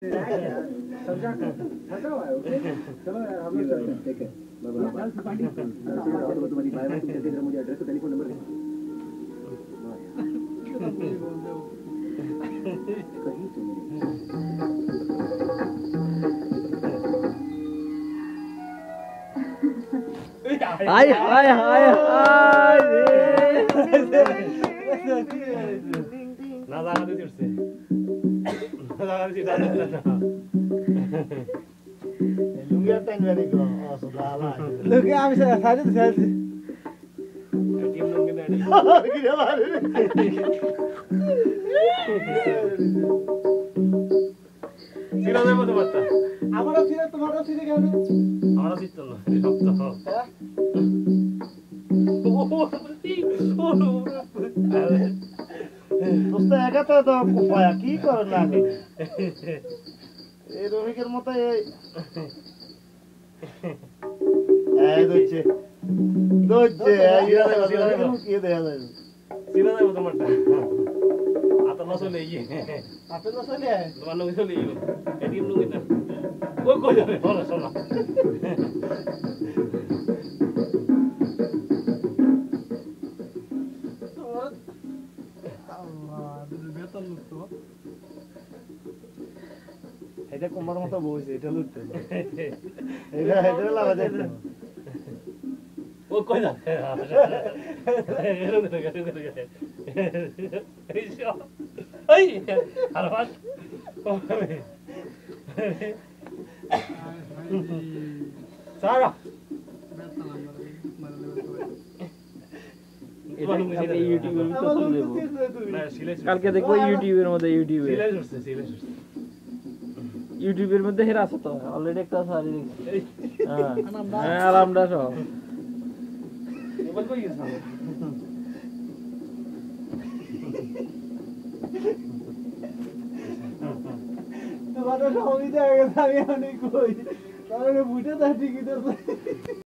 समझा थका हुआ है ओके चलो यार हम लोग चलते हैं ठीक है बाय बाय तुम्हारी बाय बाय तुम जल्दी जरा मुझे एड्रेस और टेलीफोन नंबर दे कहीं तुम हाय हाय हाय हाय ना जागा दे तिरसे ना जागा दे तिरसे लुंगी टाइम वेरी गो सुधाला लुंगी आमी साथे साथे टीम लुंगी नेडी किरे मारे সিরা দেব তো বাচ্চা আমারও সিরে তোমারও সিরে কেন আমারও সিট না সব তো দোস্ত একা তো কুপায়া কি করে লাগে এই রফিকের মতো এই দইছে দইছে কি দেয়া যায় সিরা দেব তো মারটা আতলা চলে গিয়ে আতলা চলে তোমার লগে চলে গিয়ে এটিএম লগে না ওই কই যাবে বলো শোনা এটা কোমর মতো বইছে এটা লুটতে এটা এটা লাগা যায় ও কই যাবে এরো দে গেছে এইসো এই আর বাস সারা এটা ইউটিউবের ভিতরে চলে দেব না সিলাই কালকে দেখবো ইউটিউবের মধ্যে ইউটিউবে সিলাই সিলাই ইউটিউবের মধ্যে হেরা আছে তো অলরেডি একটা সারি দেখছি হ্যাঁ আলামটা সব মোবাইল কই গেছে তোমার সঙ্গীতে গেছে আমি অনেক কই তাহলে বুঝে তা ঠিকই তো